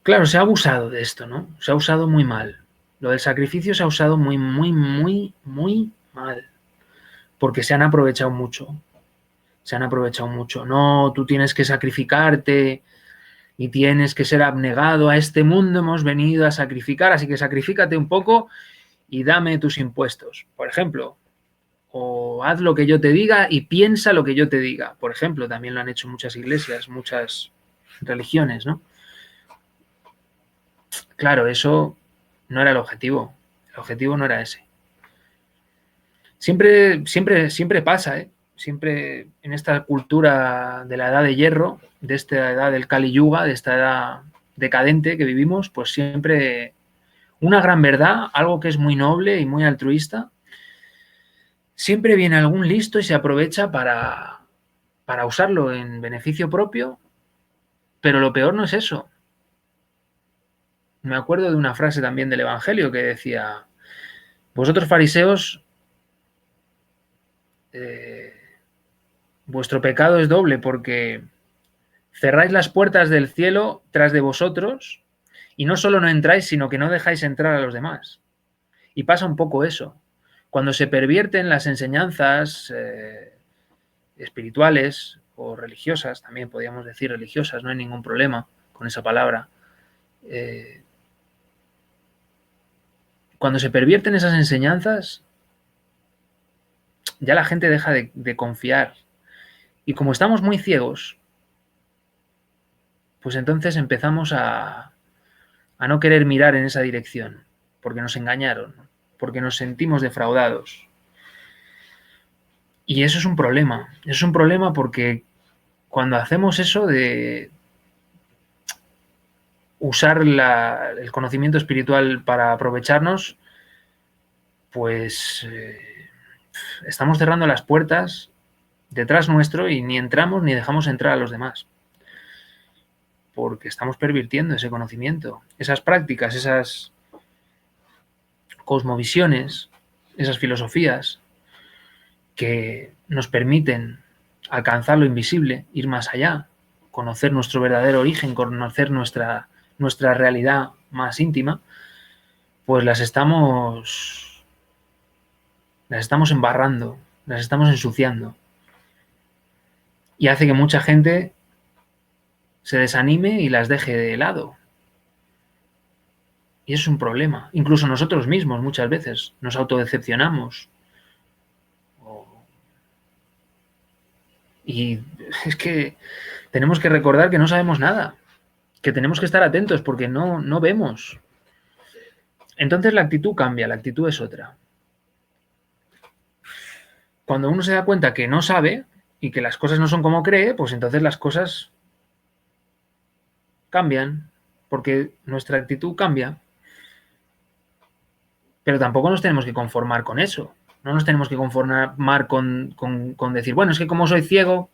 Claro, se ha abusado de esto, ¿no? Se ha usado muy mal. Lo del sacrificio se ha usado muy, muy, muy, muy mal. Porque se han aprovechado mucho. Se han aprovechado mucho. No, tú tienes que sacrificarte y tienes que ser abnegado. A este mundo hemos venido a sacrificar, así que sacrifícate un poco y dame tus impuestos. Por ejemplo, o haz lo que yo te diga y piensa lo que yo te diga. Por ejemplo, también lo han hecho muchas iglesias, muchas religiones, ¿no? Claro, eso no era el objetivo. El objetivo no era ese. Siempre pasa, ¿eh? Siempre en esta cultura de la edad de hierro, de esta edad del Kali Yuga, de esta edad decadente que vivimos, pues siempre una gran verdad, algo que es muy noble y muy altruista, siempre viene algún listo y se aprovecha para usarlo en beneficio propio, pero lo peor no es eso. Me acuerdo de una frase también del Evangelio que decía, vosotros fariseos, eh, vuestro pecado es doble porque cerráis las puertas del cielo tras de vosotros y no solo no entráis, sino que no dejáis entrar a los demás. Y pasa un poco eso. Cuando se pervierten las enseñanzas espirituales o religiosas, también podríamos decir religiosas, no hay ningún problema con esa palabra. Cuando se pervierten esas enseñanzas, ya la gente deja de confiar. Y como estamos muy ciegos, pues entonces empezamos a no querer mirar en esa dirección, porque nos engañaron, porque nos sentimos defraudados. Y eso es un problema. Eso es un problema porque cuando hacemos eso de usar el conocimiento espiritual para aprovecharnos, pues estamos cerrando las puertas detrás nuestro y ni entramos ni dejamos entrar a los demás. Porque estamos pervirtiendo ese conocimiento, esas prácticas, esas cosmovisiones, esas filosofías que nos permiten alcanzar lo invisible, ir más allá, conocer nuestro verdadero origen, conocer nuestra realidad más íntima, pues las estamos embarrando, las estamos ensuciando. Y hace que mucha gente se desanime y las deje de lado. Y eso es un problema. Incluso nosotros mismos muchas veces nos autodecepcionamos. Y es que tenemos que recordar que no sabemos nada, que tenemos que estar atentos porque no vemos. Entonces la actitud cambia, la actitud es otra. Cuando uno se da cuenta que no sabe y que las cosas no son como cree, pues entonces las cosas cambian, porque nuestra actitud cambia. Pero tampoco nos tenemos que conformar con eso. No nos tenemos que conformar con decir, bueno, es que como soy ciego,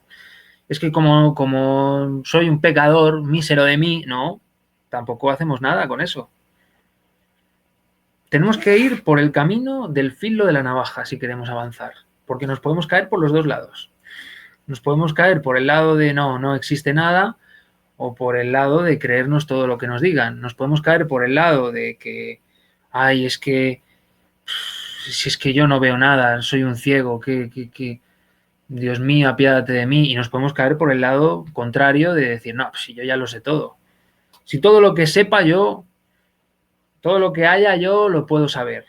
es que como soy un pecador, mísero de mí, no, tampoco hacemos nada con eso. Tenemos que ir por el camino del filo de la navaja si queremos avanzar, porque nos podemos caer por los dos lados. Nos podemos caer por el lado de no existe nada, o por el lado de creernos todo lo que nos digan. Nos podemos caer por el lado de que, ay, es que, si es que yo no veo nada, soy un ciego, que Dios mío, apiádate de mí. Y nos podemos caer por el lado contrario de decir, no, pues si yo ya lo sé todo. Si todo lo que sepa yo, todo lo que haya yo lo puedo saber.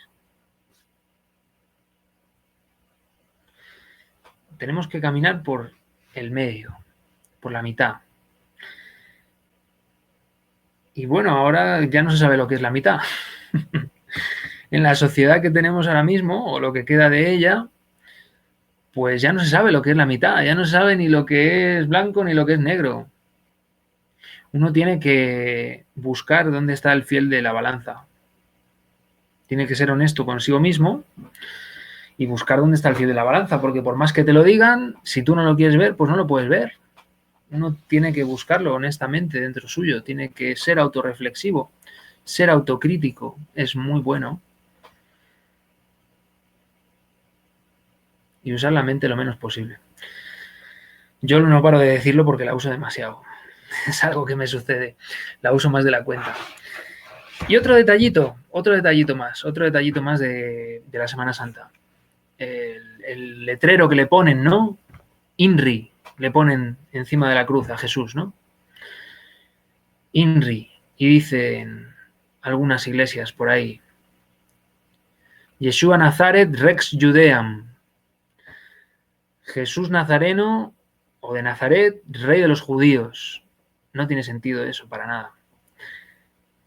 Tenemos que caminar por el medio, por la mitad. Y bueno, ahora ya no se sabe lo que es la mitad. En la sociedad que tenemos ahora mismo, o lo que queda de ella, pues ya no se sabe lo que es la mitad, ya no se sabe ni lo que es blanco ni lo que es negro. Uno tiene que buscar dónde está el fiel de la balanza. Tiene que ser honesto consigo mismo y buscar dónde está el fiel de la balanza, porque por más que te lo digan, si tú no lo quieres ver, pues no lo puedes ver. Uno tiene que buscarlo honestamente dentro suyo, tiene que ser autorreflexivo, ser autocrítico, es muy bueno. Y usar la mente lo menos posible. Yo no paro de decirlo porque la uso demasiado. Es algo que me sucede. La uso más de la cuenta. Y otro detallito más de la Semana Santa. El letrero que le ponen, ¿no? INRI, le ponen encima de la cruz a Jesús, ¿no? INRI. Y dicen algunas iglesias por ahí, Yeshua Nazaret Rex Judeam. Jesús Nazareno o de Nazaret, rey de los judíos. No tiene sentido eso para nada.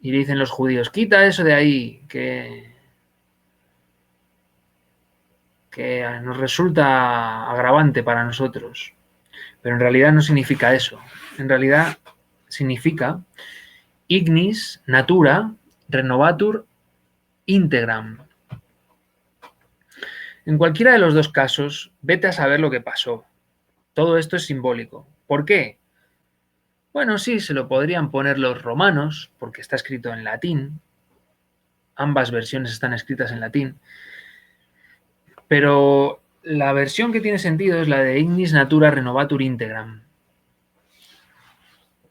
Y le dicen los judíos, quita eso de ahí, que nos resulta agravante para nosotros. Pero en realidad no significa eso. En realidad significa ignis natura renovatur integram. En cualquiera de los dos casos, vete a saber lo que pasó. Todo esto es simbólico. ¿Por qué? Bueno, sí, se lo podrían poner los romanos, porque está escrito en latín. Ambas versiones están escritas en latín. Pero la versión que tiene sentido es la de Ignis Natura Renovatur Integram.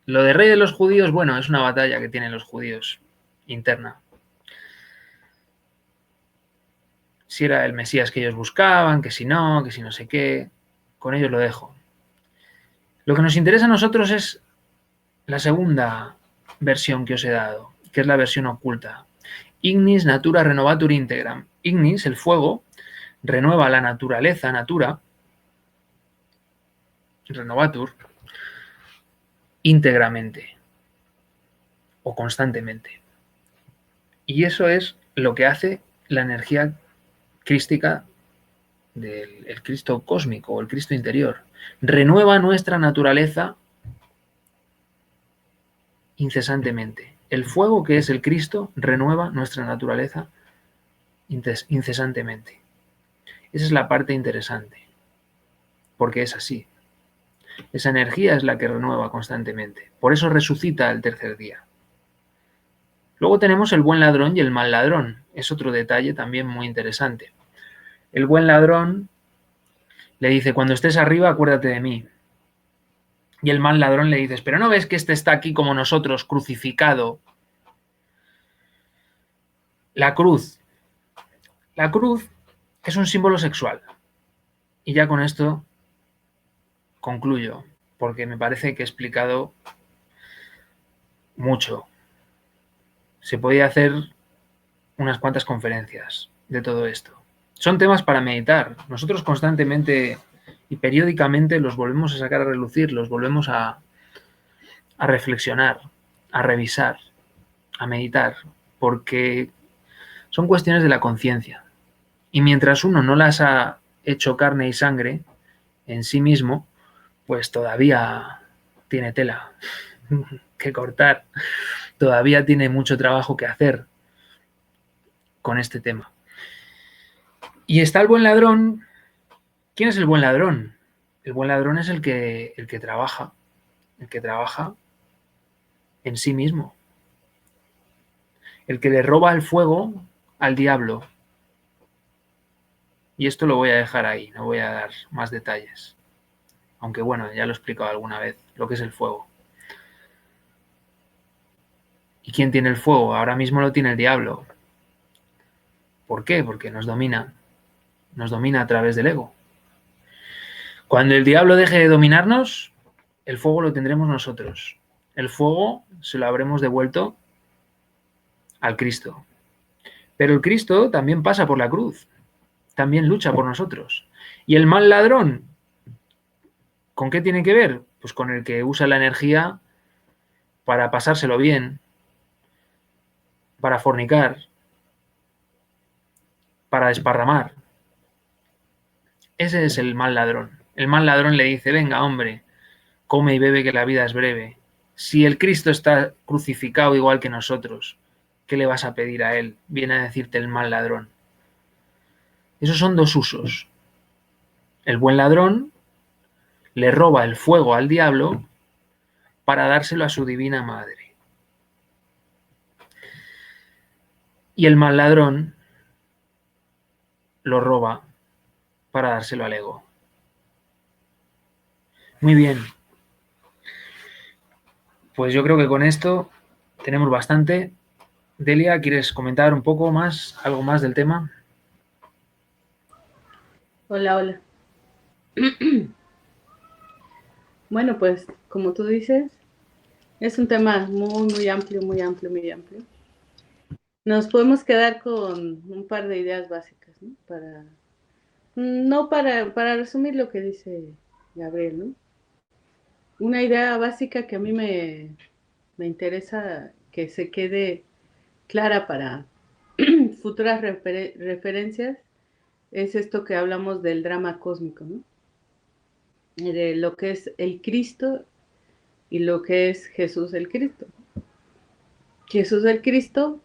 Lo de rey de los judíos, bueno, es una batalla que tienen los judíos interna. Si era el Mesías que ellos buscaban, que si no sé qué, con ellos lo dejo. Lo que nos interesa a nosotros es la segunda versión que os he dado, que es la versión oculta. Ignis Natura Renovatur Integram. Ignis, el fuego, renueva la naturaleza, natura, renovatur, íntegramente o constantemente. Y eso es lo que hace la energía crística del Cristo cósmico o el Cristo interior. Renueva nuestra naturaleza incesantemente. El fuego que es el Cristo renueva nuestra naturaleza incesantemente. Esa es la parte interesante, porque es así. Esa energía es la que renueva constantemente. Por eso resucita el tercer día. Luego tenemos el buen ladrón y el mal ladrón. Es otro detalle también muy interesante. El buen ladrón le dice, cuando estés arriba, acuérdate de mí. Y el mal ladrón le dice, pero ¿no ves que este está aquí como nosotros, crucificado? La cruz. La cruz es un símbolo sexual. Y ya con esto concluyo, porque me parece que he explicado mucho. Se podía hacer unas cuantas conferencias de todo esto. Son temas para meditar. Nosotros constantemente y periódicamente los volvemos a sacar a relucir, los volvemos a reflexionar, a revisar, a meditar, porque son cuestiones de la conciencia. Y mientras uno no las ha hecho carne y sangre en sí mismo, pues todavía tiene tela que cortar, todavía tiene mucho trabajo que hacer con este tema. Y está el buen ladrón. ¿Quién es el buen ladrón? El buen ladrón es el que trabaja en sí mismo, el que le roba el fuego al diablo. Y esto lo voy a dejar ahí, no voy a dar más detalles. Aunque bueno, ya lo he explicado alguna vez, lo que es el fuego. ¿Y quién tiene el fuego? Ahora mismo lo tiene el diablo. ¿Por qué? Porque nos domina a través del ego. Cuando el diablo deje de dominarnos, el fuego lo tendremos nosotros. El fuego se lo habremos devuelto al Cristo. Pero el Cristo también pasa por la cruz, también lucha por nosotros. Y el mal ladrón, ¿con qué tiene que ver? Pues con el que usa la energía para pasárselo bien, para fornicar, para desparramar. Ese es el mal ladrón. El mal ladrón le dice, venga, hombre, come y bebe que la vida es breve. Si el Cristo está crucificado igual que nosotros, ¿qué le vas a pedir a él? Viene a decirte el mal ladrón. Esos son dos usos. El buen ladrón le roba el fuego al diablo para dárselo a su divina madre. Y el mal ladrón lo roba para dárselo al ego. Muy bien. Pues yo creo que con esto tenemos bastante. Delia, ¿quieres comentar un poco más, algo más del tema? Hola, hola. Bueno, pues como tú dices, es un tema muy, muy amplio, muy amplio, muy amplio. Nos podemos quedar con un par de ideas básicas, ¿no? Para resumir lo que dice Gabriel, ¿no? Una idea básica que a mí me interesa que se quede clara para futuras referencias es esto que hablamos del drama cósmico, ¿no? De lo que es el Cristo y lo que es Jesús el Cristo. Jesús el Cristo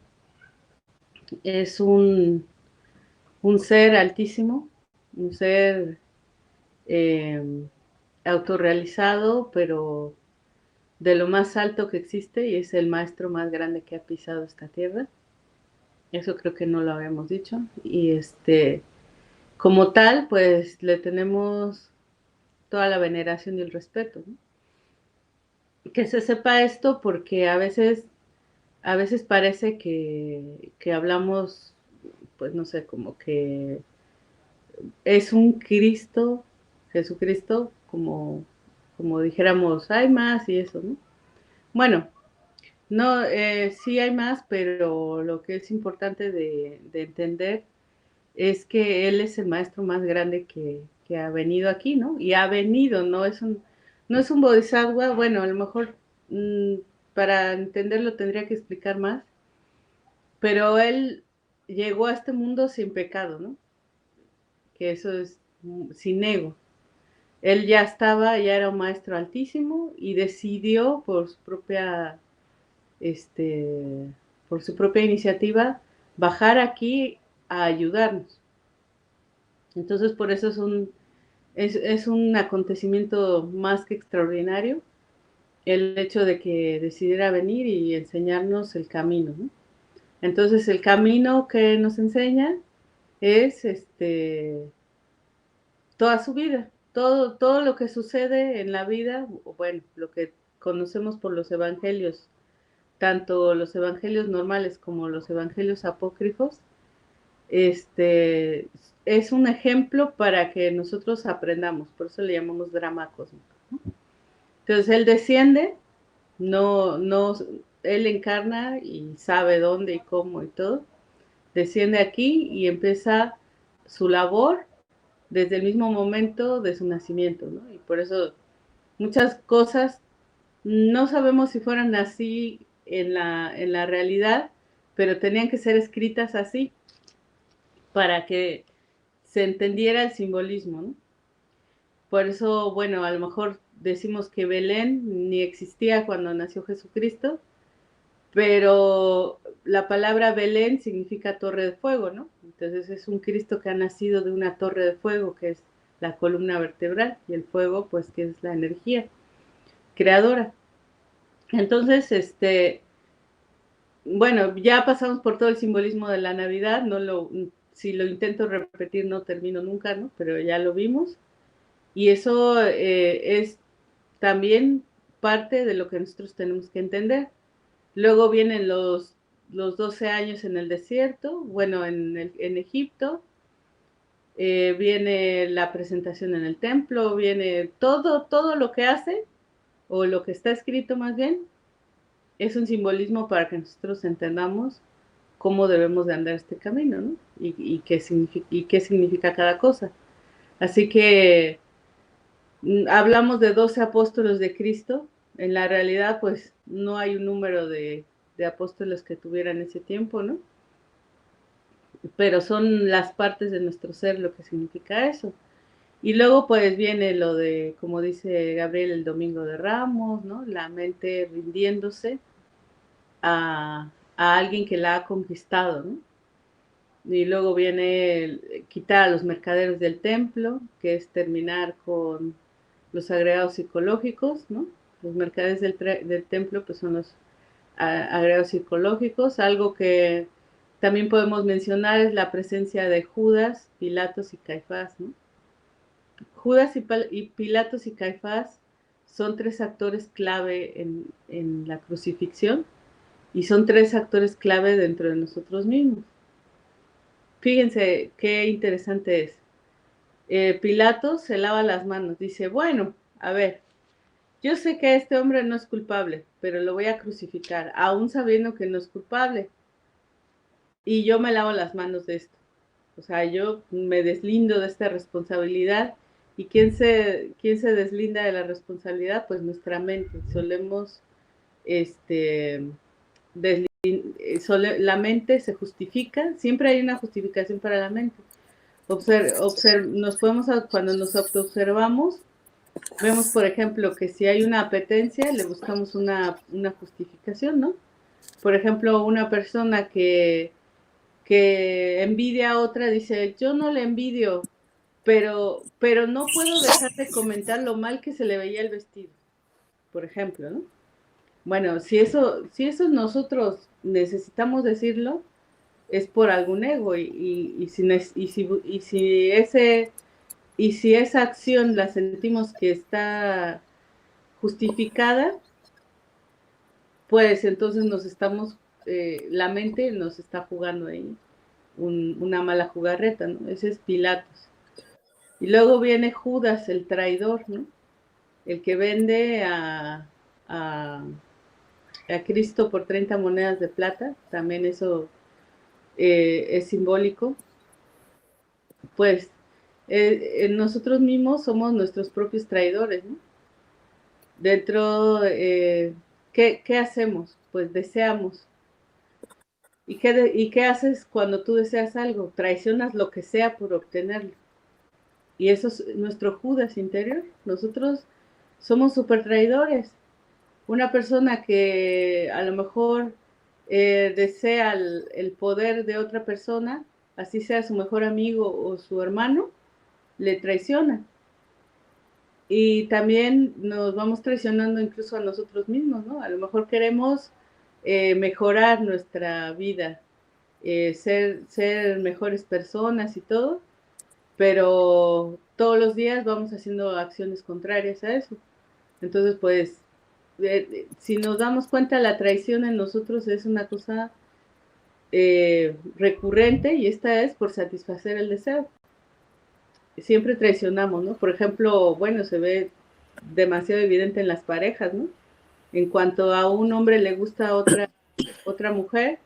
es un ser altísimo, un ser eh, autorrealizado, pero de lo más alto que existe y es el maestro más grande que ha pisado esta tierra. Eso creo que no lo habíamos dicho. Y como tal, pues le tenemos toda la veneración y el respeto, ¿no? Que se sepa esto porque a veces parece que hablamos, pues no sé, como que es un Cristo, Jesucristo, como dijéramos, hay más y eso, ¿no? Bueno, no, sí hay más, pero lo que es importante de entender es que Él es el maestro más grande que ha venido aquí, ¿no? Y ha venido, no es un bodhisattva, bueno, a lo mejor para entenderlo tendría que explicar más, pero Él llegó a este mundo sin pecado, ¿no? Que eso es sin ego. Él ya estaba, ya era un maestro altísimo y decidió este, por su propia iniciativa bajar aquí a ayudarnos. Entonces por eso es un acontecimiento más que extraordinario el hecho de que decidiera venir y enseñarnos el camino, ¿no? Entonces el camino que nos enseña es toda su vida, todo lo que sucede en la vida, bueno, lo que conocemos por los evangelios, tanto los evangelios normales como los evangelios apócrifos, es un ejemplo para que nosotros aprendamos, por eso le llamamos drama cósmico. Entonces él desciende, no, él encarna y sabe dónde y cómo y todo, desciende aquí y empieza su labor desde el mismo momento de su nacimiento, ¿no? Y por eso muchas cosas no sabemos si fueran así en la realidad, pero tenían que ser escritas así para que se entendiera el simbolismo, ¿no? Por eso, bueno, a lo mejor decimos que Belén ni existía cuando nació Jesucristo, pero la palabra Belén significa torre de fuego, ¿no? Entonces es un Cristo que ha nacido de una torre de fuego, que es la columna vertebral, y el fuego, pues, que es la energía creadora. Entonces, bueno, ya pasamos por todo el simbolismo de la Navidad, si lo intento repetir no termino nunca, ¿no? Pero ya lo vimos. Y eso es también parte de lo que nosotros tenemos que entender. Luego vienen los 12 años en el desierto, bueno, en Egipto, viene la presentación en el templo, viene todo lo que hace, o lo que está escrito más bien, es un simbolismo para que nosotros entendamos cómo debemos de andar este camino, ¿no? Y qué significa cada cosa. Así que hablamos de 12 apóstoles de Cristo, en la realidad pues no hay un número apóstoles que tuviera en ese tiempo, ¿no? Pero son las partes de nuestro ser lo que significa eso. Y luego pues viene lo de, como dice Gabriel, el Domingo de Ramos, ¿no? La mente rindiéndose a alguien que la ha conquistado, ¿no? Y luego viene quitar a los mercaderes del templo, que es terminar con los agregados psicológicos, ¿no? Los mercaderes del templo pues son los agregados psicológicos. Algo que también podemos mencionar es la presencia de Judas, Pilatos y Caifás, ¿no? Judas y Pilatos y Caifás son tres actores clave en la crucifixión y son tres actores clave dentro de nosotros mismos. Fíjense qué interesante es. Pilatos se lava las manos, dice, bueno, a ver, yo sé que este hombre no es culpable, pero lo voy a crucificar, aún sabiendo que no es culpable. Y yo me lavo las manos de esto. O sea, yo me deslindo de esta responsabilidad. ¿Y quién se deslinda de la responsabilidad? Pues nuestra mente. Solemos, la mente se justifica, siempre hay una justificación para la mente. Cuando nos autoobservamos, vemos, por ejemplo, que si hay una apetencia, le buscamos una justificación, ¿no? Por ejemplo, una persona que envidia a otra dice, yo no le envidio, pero no puedo dejar de comentar lo mal que se le veía el vestido, por ejemplo, ¿no? Bueno, si eso nosotros necesitamos decirlo, es por algún ego y si esa acción la sentimos que está justificada, pues entonces la mente nos está jugando ahí una mala jugarreta, ¿no? Ese es Pilatos. Y luego viene Judas, el traidor, ¿no? El que vende a Cristo por 30 monedas de plata, también eso es simbólico. Pues nosotros mismos somos nuestros propios traidores, ¿no? Dentro, ¿qué hacemos? Pues deseamos. ¿Y qué haces cuando tú deseas algo? Traicionas lo que sea por obtenerlo. Y eso es nuestro Judas interior. Nosotros somos súper traidores. Una persona que a lo mejor desea el poder de otra persona, así sea su mejor amigo o su hermano, le traiciona. Y también nos vamos traicionando incluso a nosotros mismos, ¿no? A lo mejor queremos mejorar nuestra vida, ser mejores personas y todo, pero todos los días vamos haciendo acciones contrarias a eso. Entonces, pues, si nos damos cuenta, la traición en nosotros es una cosa recurrente y esta es por satisfacer el deseo. Siempre traicionamos, ¿no? Por ejemplo, bueno, se ve demasiado evidente en las parejas, ¿no? En cuanto a un hombre le gusta otra mujer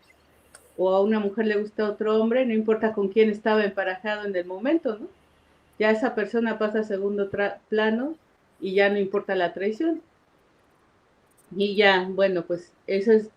o a una mujer le gusta otro hombre, no importa con quién estaba emparejado en el momento, ¿no? Ya esa persona pasa a segundo plano y ya no importa la traición. Y ya, bueno, pues eso es